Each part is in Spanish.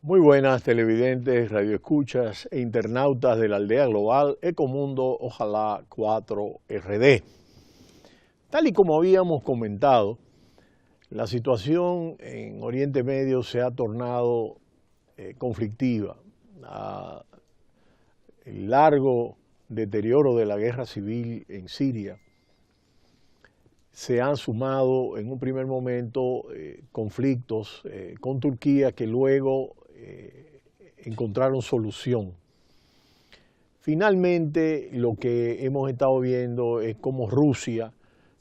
Muy buenas televidentes, radioescuchas e internautas de la aldea global Ecomundo Ojalá 4RD. Tal y como habíamos comentado, la situación en Oriente Medio se ha tornado conflictiva. El largo deterioro de la guerra civil en Siria se han sumado en un primer momento conflictos con Turquía que luego encontraron solución. Finalmente, lo que hemos estado viendo es cómo Rusia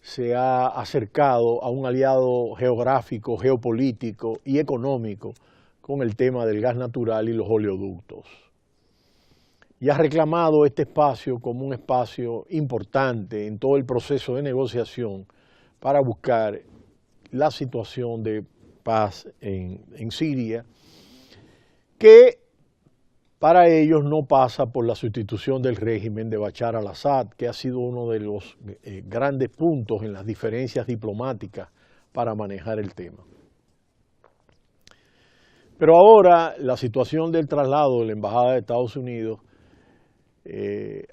se ha acercado a un aliado geográfico, geopolítico y económico con el tema del gas natural y los oleoductos. Y ha reclamado este espacio como un espacio importante en todo el proceso de negociación para buscar la situación de paz en Siria, que para ellos no pasa por la sustitución del régimen de Bashar al-Assad, que ha sido uno de los grandes puntos en las diferencias diplomáticas para manejar el tema. Pero ahora la situación del traslado de la Embajada de Estados Unidos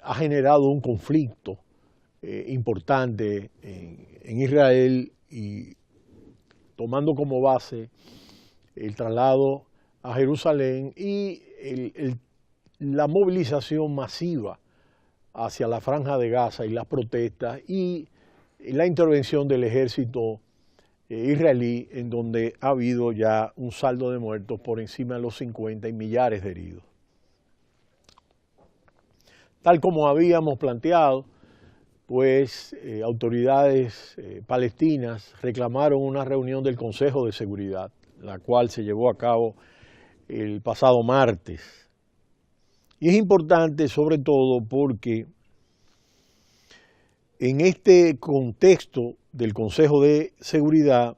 ha generado un conflicto importante en Israel, y tomando como base el traslado a Jerusalén y la movilización masiva hacia la Franja de Gaza y las protestas y la intervención del ejército israelí, en donde ha habido ya un saldo de muertos por encima de los 50 y millares de heridos. Tal como habíamos planteado, pues autoridades palestinas reclamaron una reunión del Consejo de Seguridad, la cual se llevó a cabo el pasado martes. Y es importante sobre todo porque en este contexto del Consejo de Seguridad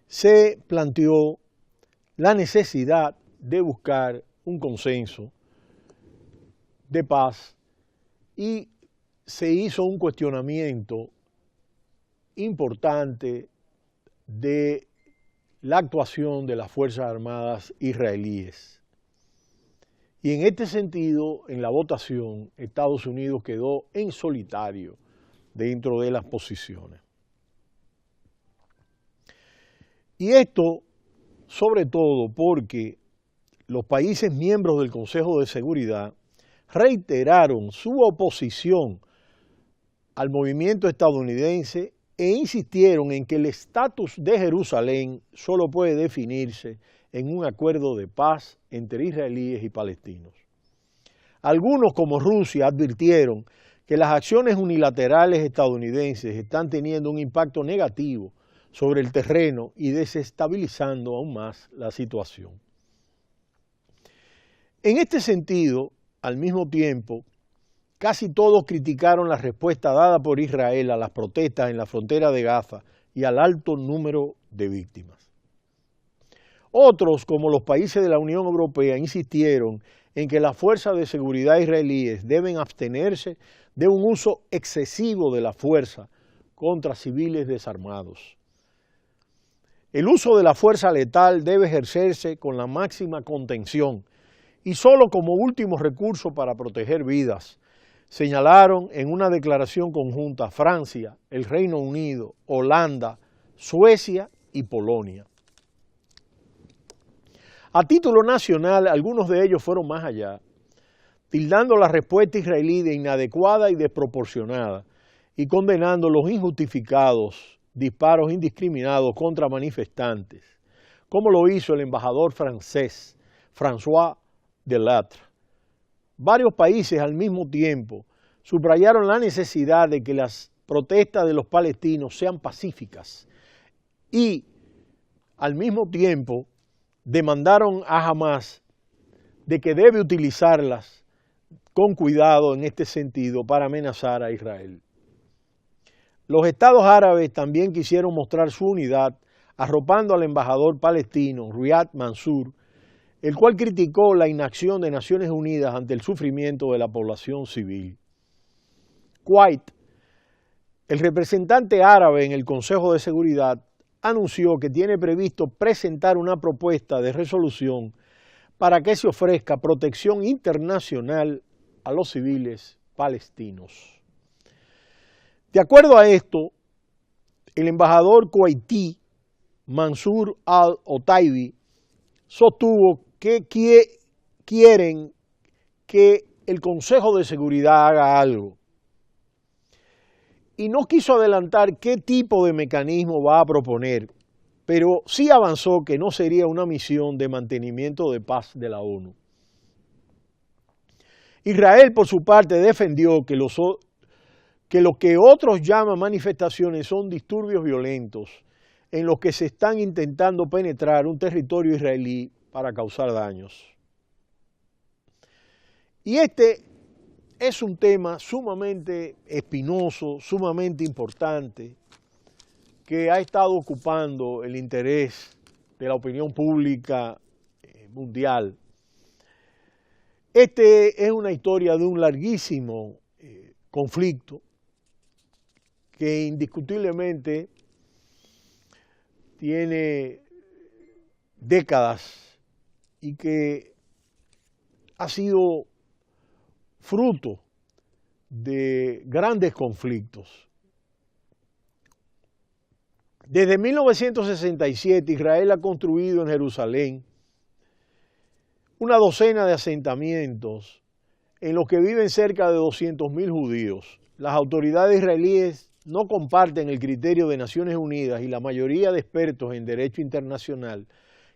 se planteó la necesidad de buscar un consenso de paz y se hizo un cuestionamiento importante de la actuación de las Fuerzas Armadas israelíes. Y en este sentido, en la votación, Estados Unidos quedó en solitario dentro de las posiciones. Y esto, sobre todo, porque los países miembros del Consejo de Seguridad reiteraron su oposición al movimiento estadounidense e insistieron en que el estatus de Jerusalén solo puede definirse en un acuerdo de paz entre israelíes y palestinos. Algunos, como Rusia, advirtieron que las acciones unilaterales estadounidenses están teniendo un impacto negativo sobre el terreno y desestabilizando aún más la situación. En este sentido, al mismo tiempo, casi todos criticaron la respuesta dada por Israel a las protestas en la frontera de Gaza y al alto número de víctimas. Otros, como los países de la Unión Europea, insistieron en que las fuerzas de seguridad israelíes deben abstenerse de un uso excesivo de la fuerza contra civiles desarmados. El uso de la fuerza letal debe ejercerse con la máxima contención y solo como último recurso para proteger vidas, señalaron en una declaración conjunta Francia, el Reino Unido, Holanda, Suecia y Polonia. A título nacional, algunos de ellos fueron más allá, tildando la respuesta israelí de inadecuada y desproporcionada y condenando los injustificados disparos indiscriminados contra manifestantes, como lo hizo el embajador francés François Delattre. Varios países al mismo tiempo subrayaron la necesidad de que las protestas de los palestinos sean pacíficas y al mismo tiempo demandaron a Hamás de que debe utilizarlas con cuidado en este sentido para amenazar a Israel. Los estados árabes también quisieron mostrar su unidad arropando al embajador palestino Riyad Mansour, el cual criticó la inacción de Naciones Unidas ante el sufrimiento de la población civil. Kuwait, el representante árabe en el Consejo de Seguridad, anunció que tiene previsto presentar una propuesta de resolución para que se ofrezca protección internacional a los civiles palestinos. De acuerdo a esto, el embajador kuwaití Mansour al-Otaibi sostuvo que quieren que el Consejo de Seguridad haga algo y no quiso adelantar qué tipo de mecanismo va a proponer, pero sí avanzó que no sería una misión de mantenimiento de paz de la ONU. Israel, por su parte, defendió que lo que otros llaman manifestaciones son disturbios violentos en los que se están intentando penetrar un territorio israelí para causar daños. Y este es un tema sumamente espinoso, sumamente importante, que ha estado ocupando el interés de la opinión pública mundial. Este es una historia de un larguísimo conflicto que indiscutiblemente tiene décadas y que ha sido fruto de grandes conflictos. Desde 1967 Israel ha construido en Jerusalén una docena de asentamientos en los que viven cerca de 200.000 judíos. Las autoridades israelíes no comparten el criterio de Naciones Unidas y la mayoría de expertos en derecho internacional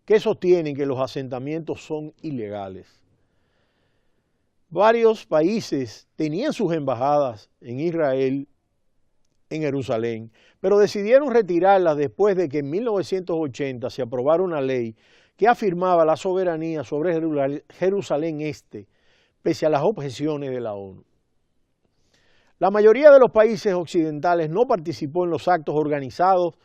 que sostienen que los asentamientos son ilegales. Varios países tenían sus embajadas en Israel, en Jerusalén, pero decidieron retirarlas después de que en 1980 se aprobara una ley que afirmaba la soberanía sobre Jerusalén Este, pese a las objeciones de la ONU. La mayoría de los países occidentales no participó en los actos organizados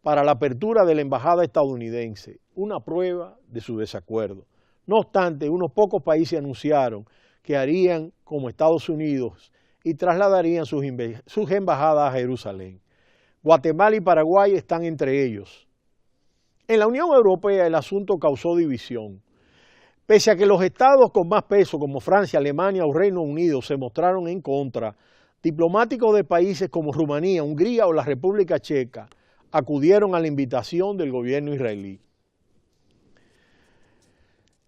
para la apertura de la embajada estadounidense, una prueba de su desacuerdo. No obstante, unos pocos países anunciaron que harían como Estados Unidos y trasladarían sus embajadas a Jerusalén. Guatemala y Paraguay están entre ellos. En la Unión Europea el asunto causó división. Pese a que los estados con más peso como Francia, Alemania o Reino Unido se mostraron en contra, diplomáticos de países como Rumanía, Hungría o la República Checa acudieron a la invitación del gobierno israelí.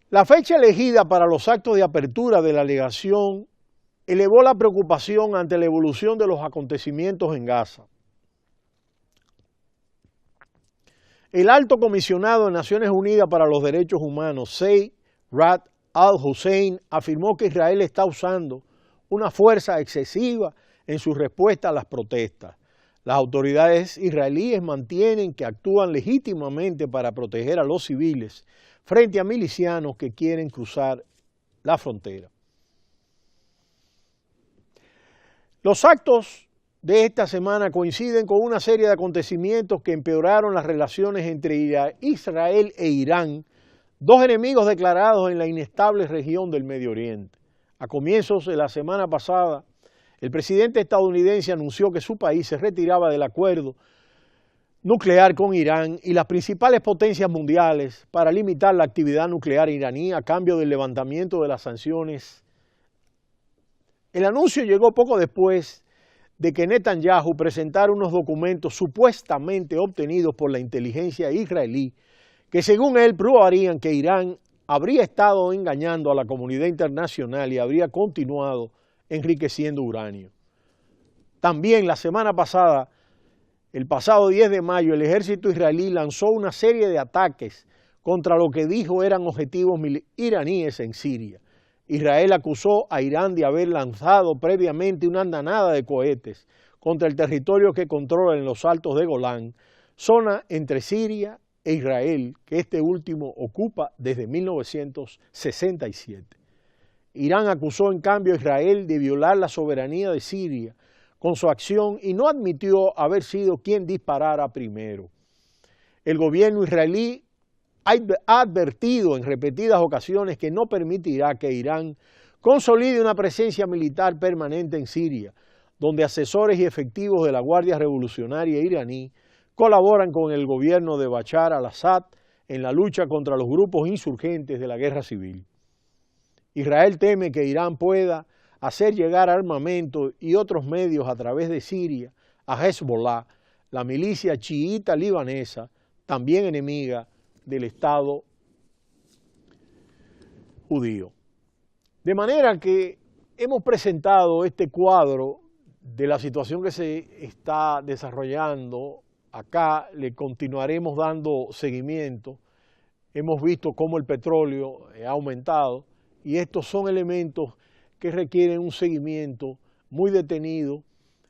La fecha elegida para los actos de apertura de la alegación elevó la preocupación ante la evolución de los acontecimientos en Gaza. El alto comisionado de Naciones Unidas para los Derechos Humanos, Zeid Ra'ad al-Hussein, afirmó que Israel está usando una fuerza excesiva en su respuesta a las protestas. Las autoridades israelíes mantienen que actúan legítimamente para proteger a los civiles frente a milicianos que quieren cruzar la frontera. Los actos de esta semana coinciden con una serie de acontecimientos que empeoraron las relaciones entre Israel e Irán, dos enemigos declarados en la inestable región del Medio Oriente. A comienzos de la semana pasada, el presidente estadounidense anunció que su país se retiraba del acuerdo nuclear con Irán y las principales potencias mundiales para limitar la actividad nuclear iraní a cambio del levantamiento de las sanciones. El anuncio llegó poco después de que Netanyahu presentara unos documentos supuestamente obtenidos por la inteligencia israelí que según él probarían que Irán habría estado engañando a la comunidad internacional y habría continuado enriqueciendo uranio. También la semana pasada, el pasado 10 de mayo, el ejército israelí lanzó una serie de ataques contra lo que dijo eran objetivos iraníes en Siria. Israel acusó a Irán de haber lanzado previamente una andanada de cohetes contra el territorio que controla en los Altos de Golán, zona entre Siria e Israel, que este último ocupa desde 1967. Irán acusó en cambio a Israel de violar la soberanía de Siria con su acción y no admitió haber sido quien disparara primero. El gobierno israelí ha advertido en repetidas ocasiones que no permitirá que Irán consolide una presencia militar permanente en Siria, donde asesores y efectivos de la Guardia Revolucionaria iraní colaboran con el gobierno de Bashar al-Assad en la lucha contra los grupos insurgentes de la guerra civil. Israel teme que Irán pueda hacer llegar armamento y otros medios a través de Siria a Hezbollah, la milicia chiita libanesa, también enemiga del Estado judío. De manera que hemos presentado este cuadro de la situación que se está desarrollando. Acá le continuaremos dando seguimiento. Hemos visto cómo el petróleo ha aumentado y estos son elementos que requieren un seguimiento muy detenido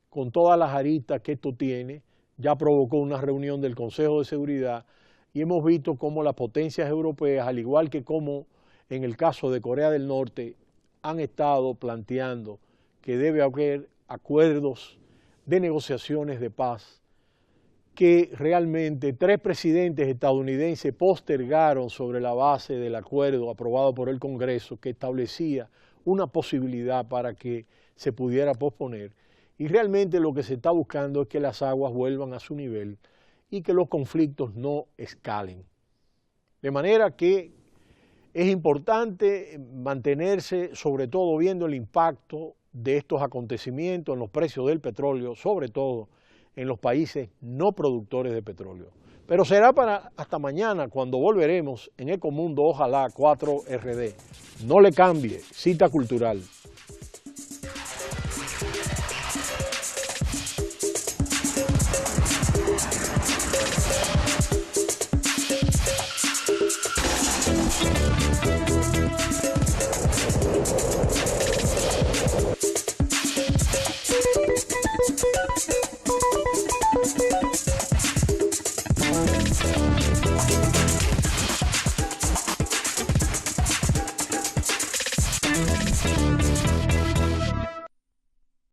con todas las aristas que esto tiene. Ya provocó una reunión del Consejo de Seguridad y hemos visto cómo las potencias europeas, al igual que como en el caso de Corea del Norte, han estado planteando que debe haber acuerdos de negociaciones de paz, que realmente 3 presidentes estadounidenses postergaron sobre la base del acuerdo aprobado por el Congreso que establecía una posibilidad para que se pudiera posponer. Y realmente lo que se está buscando es que las aguas vuelvan a su nivel y que los conflictos no escalen. De manera que es importante mantenerse, sobre todo viendo el impacto de estos acontecimientos en los precios del petróleo, sobre todo en los países no productores de petróleo. Pero será para hasta mañana cuando volveremos en Ecomundo, ojalá 4RD. No le cambie, cita cultural.